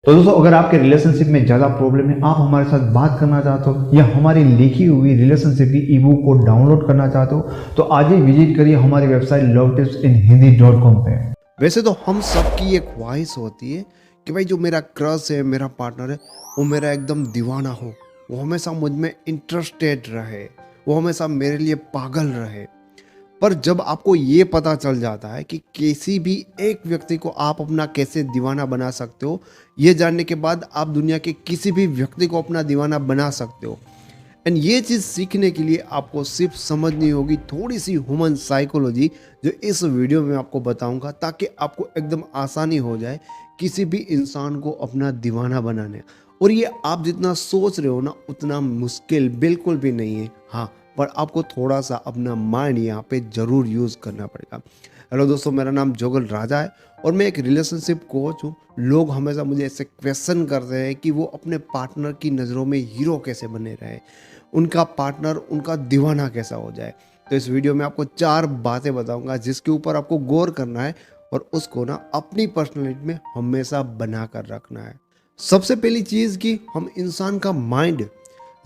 तो दोस्तों, अगर आपके रिलेशनशिप में ज़्यादा प्रॉब्लम है, आप हमारे साथ बात करना चाहते हो या हमारी लिखी हुई रिलेशनशिप की ई बुक को डाउनलोड करना चाहते हो, तो आज ही विजिट करिए हमारी वेबसाइट lovetips.in hindi.com पे। वैसे तो हम सबकी एक ख्वाहिश होती है कि भाई जो मेरा क्रश है, मेरा पार्टनर है, वो मेरा एकदम दीवाना हो, वो हमेशा मुझ में इंटरेस्टेड रहे, वो हमेशा मेरे लिए पागल रहे। पर जब आपको ये पता चल जाता है कि किसी भी एक व्यक्ति को आप अपना कैसे दीवाना बना सकते हो, ये जानने के बाद आप दुनिया के किसी भी व्यक्ति को अपना दीवाना बना सकते हो। एंड ये चीज़ सीखने के लिए आपको सिर्फ समझनी होगी थोड़ी सी ह्यूमन साइकोलॉजी, जो इस वीडियो में आपको बताऊंगा, ताकि आपको एकदम आसानी हो जाए किसी भी इंसान को अपना दीवाना बनाने। और ये आप जितना सोच रहे हो ना, उतना मुश्किल बिल्कुल भी नहीं है। हाँ, पर आपको थोड़ा सा अपना माइंड यहाँ पे ज़रूर यूज़ करना पड़ेगा। हेलो दोस्तों, मेरा नाम जोगल राजा है और मैं एक रिलेशनशिप कोच हूँ। लोग हमेशा मुझे ऐसे क्वेश्चन करते हैं कि वो अपने पार्टनर की नज़रों में हीरो कैसे बने रहे, उनका पार्टनर उनका दीवाना कैसा हो जाए। तो इस वीडियो में आपको 4 बातें बताऊंगा जिसके ऊपर आपको गौर करना है और उसको ना अपनी पर्सनैलिटी में हमेशा बना कर रखना है। सबसे पहली चीज़ कि हम इंसान का माइंड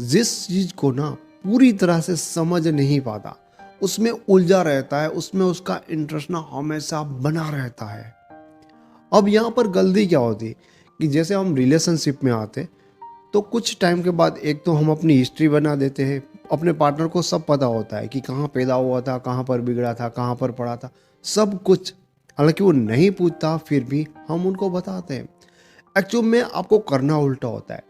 जिस चीज़ को ना पूरी तरह से समझ नहीं पाता, उसमें उलझा रहता है, उसमें उसका इंटरेस्ट ना हमेशा बना रहता है। अब यहाँ पर गलती क्या होती है कि जैसे हम रिलेशनशिप में आते, तो कुछ टाइम के बाद एक तो हम अपनी हिस्ट्री बना देते हैं। अपने पार्टनर को सब पता होता है कि कहाँ पैदा हुआ था, कहाँ पर बिगड़ा था, कहाँ पर पढ़ा था, सब कुछ। हालांकि वो नहीं पूछता, फिर भी हम उनको बताते हैं। एक्चुअल में आपको करना उल्टा होता है।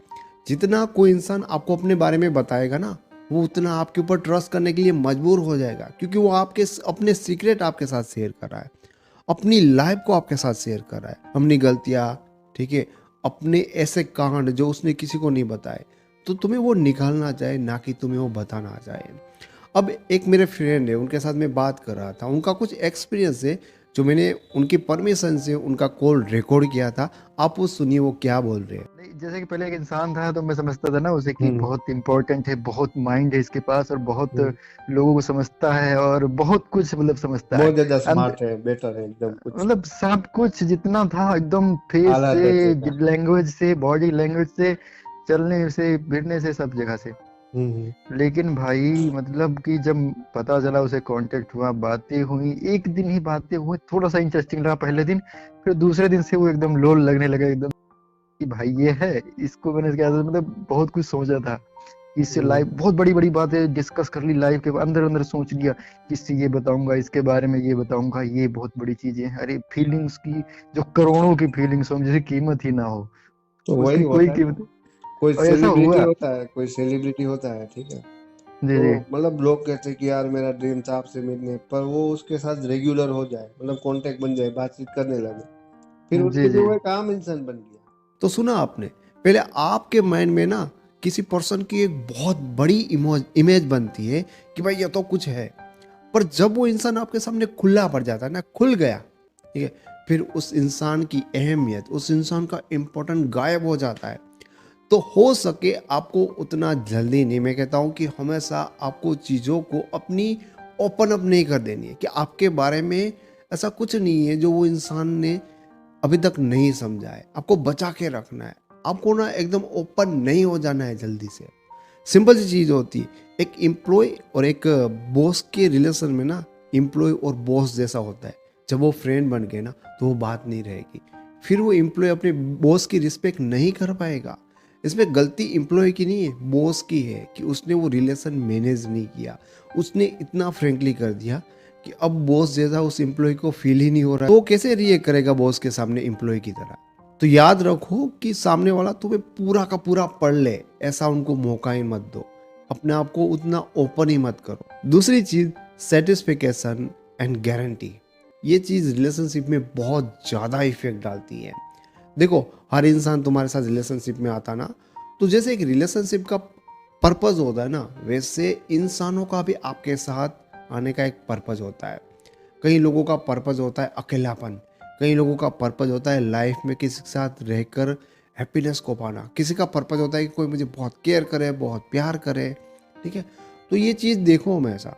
जितना कोई इंसान आपको अपने बारे में बताएगा ना, वो उतना आपके ऊपर ट्रस्ट करने के लिए मजबूर हो जाएगा, क्योंकि वो आपके अपने सीक्रेट आपके साथ शेयर कर रहा है, अपनी लाइफ को आपके साथ शेयर कर रहा है, अपनी गलतियाँ, ठीक है, अपने ऐसे कांड जो उसने किसी को नहीं बताए, तो तुम्हें वो निकालना चाहे, ना कि तुम्हें वो बताना चाहे। अब एक मेरे फ्रेंड है, उनके साथ मैं बात कर रहा था, उनका कुछ एक्सपीरियंस है जो मैंने उनकी परमिशन से उनका कॉल रिकॉर्ड किया था। आप वो सुनिए वो क्या बोल रहे हैं। नहीं, जैसे कि पहले एक इंसान था तो मैं समझता था ना उसे कि हम्म। बहुत इंपॉर्टेंट है, बहुत माइंड है इसके पास और बहुत हम्म। लोगों को समझता है और बहुत कुछ मतलब समझता है। बहुत ज्यादा अंत स्मार्ट है, बेटर है, एकदम कुछ मतलब सब कुछ जितना था एकदम फेस आला दर्जे से, का। लैंग्वेज से, बॉडी लैंग्वेज से, चलने से, फिरने से, सब जगह से। हम्म। लेकिन भाई मतलब कि जब पता चला, उसे कांटेक्ट हुआ, बातें हुई, एक दिन ही बातें हुई, थोड़ा सा इंटरेस्टिंग लगा पहले दिन, फिर दूसरे दिन से वो एकदम लोल लगने लगा एकदम कि भाई ये है। इसको मैंने क्या मतलब बहुत कुछ सोचा था, इससे हम्म। लाइफ बहुत बड़ी बड़ी बातें डिस्कस कर ली, लाइफ के अंदर अंदर सोच लिया कि इससे ये बताऊंगा, इसके बारे में ये बताऊंगा, ये बहुत बड़ी चीजें हैं। अरे फीलिंग्स की, जो करोड़ों की फीलिंग्स हो जिसकी कीमत ही ना हो, तो वही उसकी कोई होता है ना, कीमत। कोई और ऐसा सेलिब्रिटी हुआ। होता है, कोई सेलिब्रिटी होता है, ठीक है। जी तो जी। मतलब लोग कहते हैं कि यार मेरा ड्रीम था आपसे मिलने, पर वो उसके साथ रेगुलर हो जाए, मतलब कांटेक्ट बन जाए, बातचीत करने लगे, फिर जी उनके लिए जी। वो एक आम इंसान बन गया। तो सुना आपने, पहले आपके माइंड में ना किसी पर्सन की एक बहुत बड़ी इमेज बनती है कि भाई ये तो कुछ है। पर जब वो इंसान आपके सामने खुला पड़ जाता है ना, खुल गया, ठीक है, फिर उस इंसान की अहमियत, उस इंसान का इम्पोर्टेंट गायब हो जाता है। तो हो सके आपको उतना जल्दी नहीं, मैं कहता हूँ कि हमेशा आपको चीज़ों को अपनी ओपन अप नहीं कर देनी है, कि आपके बारे में ऐसा कुछ नहीं है जो वो इंसान ने अभी तक नहीं समझा है, आपको बचा के रखना है। आपको ना एकदम ओपन नहीं हो जाना है जल्दी से। सिंपल सी चीज़ होती है, एक एम्प्लॉय और एक बॉस के रिलेशन में ना, एम्प्लॉय और बॉस जैसा होता है। जब वो फ्रेंड बन गए ना, तो वो बात नहीं रहेगी। फिर वो एम्प्लॉय अपने बॉस की रिस्पेक्ट नहीं कर पाएगा। इसमें गलती एम्प्लॉय की नहीं है, बॉस की है कि उसने वो रिलेशन मैनेज नहीं किया। उसने इतना फ्रेंकली कर दिया कि अब बॉस जैसा उस एम्प्लॉय को फील ही नहीं हो रहा, तो वो कैसे रिएक्ट करेगा बॉस के सामने एम्प्लॉय की तरह। तो याद रखो कि सामने वाला तुम्हें पूरा का पूरा पढ़ ले, ऐसा उनको मौका ही मत दो। अपने आप को उतना ओपन ही मत करो। दूसरी चीज, सेटिस्फिकेशन एंड गारंटी। ये चीज रिलेशनशिप में बहुत ज्यादा इफेक्ट डालती है। देखो, हर इंसान तुम्हारे साथ रिलेशनशिप में आता ना, तो जैसे एक रिलेशनशिप का पर्पज होता है ना, वैसे इंसानों का भी आपके साथ आने का एक पर्पज होता है। कई लोगों का पर्पज होता है अकेलापन, कई लोगों का पर्पज होता है लाइफ में किसी के साथ रहकर हैप्पीनेस को पाना, किसी का पर्पज होता है कि कोई मुझे बहुत केयर करे, बहुत प्यार करे, ठीक है। तो ये चीज़ देखो हमेशा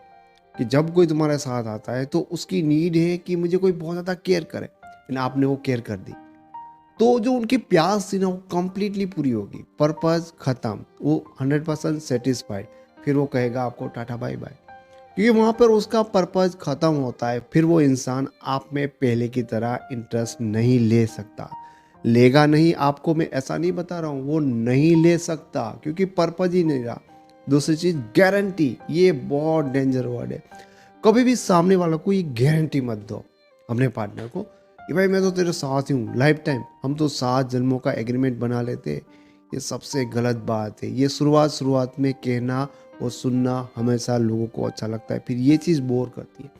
कि जब कोई तुम्हारे साथ आता है तो उसकी नीड है कि मुझे कोई बहुत ज़्यादा केयर करे, लेकिन आपने वो केयर कर दी, तो जो उनकी प्यास थी ना वो कंप्लीटली पूरी होगी, पर्पस खत्म, वो 100% सेटिस्फाइड, फिर वो कहेगा आपको टाटा बाय बाय, क्योंकि वहाँ पर उसका पर्पस खत्म होता है। फिर वो इंसान आप में पहले की तरह इंटरेस्ट नहीं ले सकता, लेगा नहीं, आपको मैं ऐसा नहीं बता रहा हूँ, वो नहीं ले सकता क्योंकि पर्पस ही नहीं रहा। दूसरी चीज़ गारंटी, ये बहुत डेंजर वर्ड है। कभी भी सामने वालों को ये गारंटी मत दो अपने पार्टनर को कि भाई मैं तो तेरे साथ ही हूँ लाइफ टाइम, हम तो 7 जन्मों का एग्रीमेंट बना लेते। ये सबसे गलत बात है। ये शुरुआत में कहना और सुनना हमेशा लोगों को अच्छा लगता है, फिर ये चीज़ बोर करती है,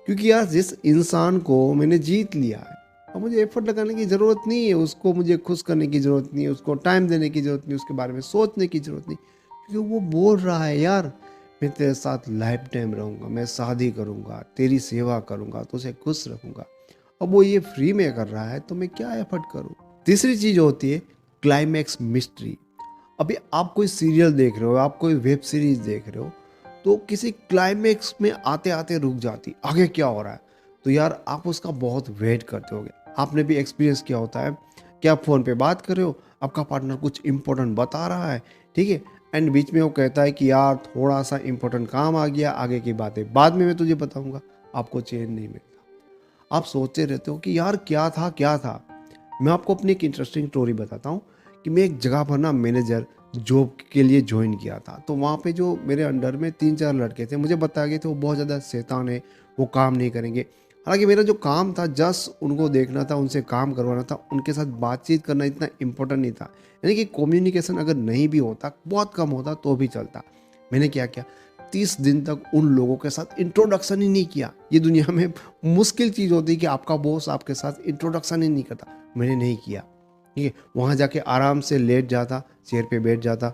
क्योंकि यार जिस इंसान को मैंने जीत लिया है, अब मुझे एफर्ट लगाने की ज़रूरत नहीं है, उसको मुझे खुश करने की ज़रूरत नहीं है, उसको टाइम देने की ज़रूरत नहीं, उसके बारे में सोचने की ज़रूरत नहीं, क्योंकि वो बोल रहा है यार मैं तेरे साथ लाइफ टाइम रहूँगा, मैं शादी करूँगा, तेरी सेवा करूँगा, तुझे खुश रखूँगा। अब वो ये फ्री में कर रहा है तो मैं क्या एफर्ट करूँ। तीसरी चीज़ होती है क्लाइमैक्स मिस्ट्री। अभी आप कोई सीरियल देख रहे हो, आप कोई वेब सीरीज देख रहे हो, तो किसी क्लाइमैक्स में आते आते रुक जाती, आगे क्या हो रहा है, तो यार आप उसका बहुत वेट करते होगे। आपने भी एक्सपीरियंस किया होता है कि आप फ़ोन पे बात कर रहे हो, आपका पार्टनर कुछ इंपॉर्टेंट बता रहा है, ठीक है, एंड बीच में वो कहता है कि यार थोड़ा सा इंपॉर्टेंट काम आ गया, आगे की बातें बाद में मैं तुझे बताऊंगा। आपको चैन नहीं मिलता, आप सोचते रहते हो कि यार क्या था। मैं आपको अपनी एक इंटरेस्टिंग स्टोरी बताता हूँ कि मैं एक जगह पर ना मैनेजर जॉब के लिए ज्वाइन किया था। तो वहाँ पे जो मेरे अंडर में 3-4 लड़के थे, मुझे बताया गया था वो बहुत ज़्यादा शैतान है, वो काम नहीं करेंगे। हालांकि मेरा जो काम था जस्ट उनको देखना था, उनसे काम करवाना था, उनके साथ बातचीत करना इतना इम्पोर्टेंट नहीं था। यानी कि कम्युनिकेशन अगर नहीं भी होता, बहुत कम होता तो भी चलता। मैंने क्या किया, 30 दिन तक उन लोगों के साथ इंट्रोडक्शन ही नहीं किया। ये दुनिया में मुश्किल चीज़ होती है कि आपका बॉस आपके साथ इंट्रोडक्शन ही नहीं करता। मैंने नहीं किया, ठीक है। वहाँ जाके आराम से लेट जाता, चेयर पे बैठ जाता।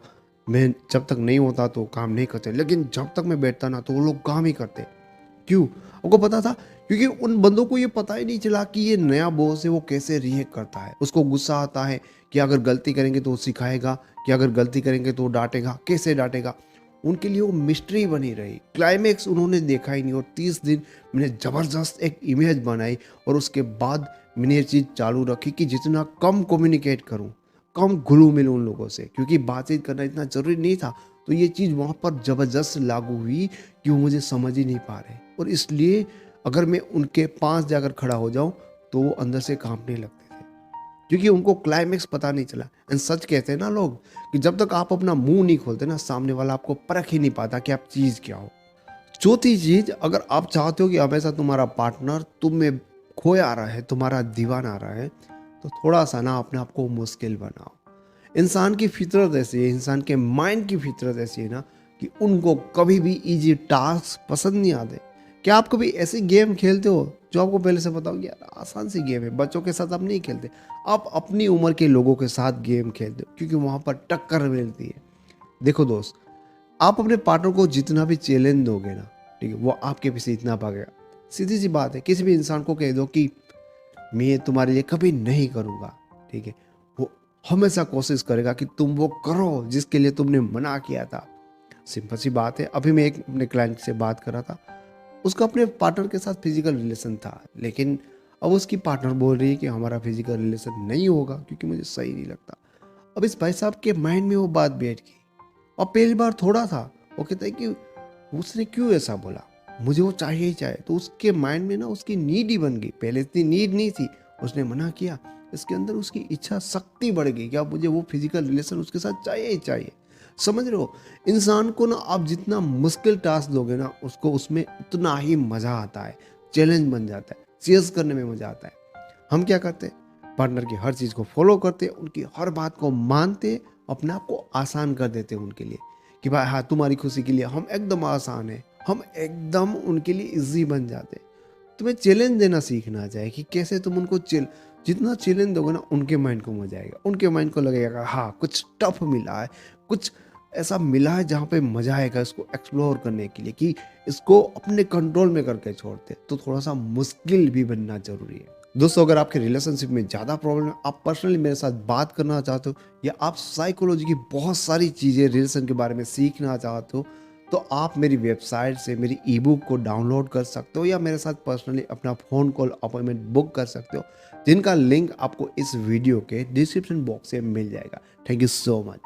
मैं जब तक नहीं होता तो काम नहीं करते, लेकिन जब तक मैं बैठता ना तो वो लोग काम ही करते। क्यों? आपको पता था? क्योंकि उन बंदों को ये पता ही नहीं चला कि ये नया बॉस है, वो कैसे रिएक्ट करता है। उसको गुस्सा आता है कि अगर गलती करेंगे तो वो सिखाएगा, कि अगर गलती करेंगे तो वो डांटेगा, कैसे डांटेगा। उनके लिए वो मिस्ट्री बनी रही, क्लाइमैक्स उन्होंने देखा ही नहीं। और 30 दिन मैंने ज़बरदस्त एक इमेज बनाई और उसके बाद मैंने ये चीज़ चालू रखी कि जितना कम कम्युनिकेट करूं, कम घुलूं मिलूं उन लोगों से, क्योंकि बातचीत करना इतना ज़रूरी नहीं था। तो ये चीज़ वहाँ पर ज़बरदस्त लागू हुई कि वो मुझे समझ ही नहीं पा रहे, और इसलिए अगर मैं उनके पास जाकर खड़ा हो जाऊं तो वो अंदर से कांपने लगते थे, क्योंकि उनको क्लाइमैक्स पता नहीं चला। एंड सच कहते हैं ना लोग कि जब तक आप अपना मुंह नहीं खोलते ना, सामने वाला आपको परख ही नहीं पाता कि आप चीज़ क्या हो। चौथी चीज़, अगर आप चाहते हो कि हमेशा तुम्हारा पार्टनर तुम में खोया आ रहा है, तुम्हारा दीवाना आ रहा है, तो थोड़ा सा ना अपने आप को मुश्किल बनाओ। इंसान की फितरत ऐसी है, इंसान के माइंड की फितरत ऐसी है ना कि उनको कभी भी इजी टास्क पसंद नहीं आते। क्या आप कभी ऐसी गेम खेलते हो जो आपको पहले से पता हो कि यार आसान सी गेम है, बच्चों के साथ आप नहीं खेलते, आप अपनी उम्र के लोगों के साथ गेम खेलते हो, क्योंकि वहाँ पर टक्कर मिलती है। देखो दोस्त, आप अपने पार्टनर को जितना भी चैलेंज दोगे ना, ठीक है, वो आपके पीछे इतना भागेगा। सीधी सी बात है, किसी भी इंसान को कह दो कि मैं तुम्हारे लिए कभी नहीं करूँगा, ठीक है, वो हमेशा कोशिश करेगा कि तुम वो करो जिसके लिए तुमने मना किया था। सिंपल सी बात है। अभी मैं एक अपने क्लाइंट से बात कर रहा था, उसका अपने पार्टनर के साथ फिजिकल रिलेशन था, लेकिन अब उसकी पार्टनर बोल रही है कि हमारा फिजिकल रिलेशन नहीं होगा क्योंकि मुझे सही नहीं लगता। अब इस भाई साहब के माइंड में वो बात बैठ गई। और पहली बार थोड़ा था, वो कहता है कि उसने क्यों ऐसा बोला, मुझे वो चाहिए ही चाहिए। तो उसके माइंड में ना उसकी नीड ही बन गई। पहले इतनी नीड नहीं थी, उसने मना किया, इसके अंदर उसकी इच्छा शक्ति बढ़ गई कि अब मुझे वो फिजिकल रिलेशन उसके साथ चाहिए ही चाहिए। समझ रहे हो? इंसान को ना आप जितना मुश्किल टास्क दोगे ना, उसको उसमें उतना ही मज़ा आता है, चैलेंज बन जाता है, चेस करने में मज़ा आता है। हम क्या करते हैं, पार्टनर की हर चीज़ को फॉलो करते, उनकी हर बात को मानते, अपने आप को आसान कर देते उनके लिए कि भाई हाँ तुम्हारी खुशी के लिए हम एकदम आसान है, हम एकदम उनके लिए इजी बन जाते। तुम्हें चैलेंज देना सीखना चाहिए कि कैसे तुम उनको जितना चैलेंज दोगे ना, उनके माइंड को मजा आएगा, उनके माइंड को लगेगा हाँ कुछ टफ मिला है, कुछ ऐसा मिला है जहाँ पे मजा आएगा इसको एक्सप्लोर करने के लिए, कि इसको अपने कंट्रोल में करके छोड़ते। तो थोड़ा सा मुश्किल भी बनना जरूरी है। दोस्तों, अगर आपके रिलेशनशिप में ज़्यादा प्रॉब्लम है, आप पर्सनली मेरे साथ बात करना चाहते हो, या आप साइकोलॉजी की बहुत सारी चीज़ें रिलेशन के बारे में सीखना चाहते हो, तो आप मेरी वेबसाइट से मेरी ई बुक को डाउनलोड कर सकते हो या मेरे साथ पर्सनली अपना फ़ोन कॉल अपॉइंटमेंट बुक कर सकते हो, जिनका लिंक आपको इस वीडियो के डिस्क्रिप्शन बॉक्स में मिल जाएगा। Thank you so much.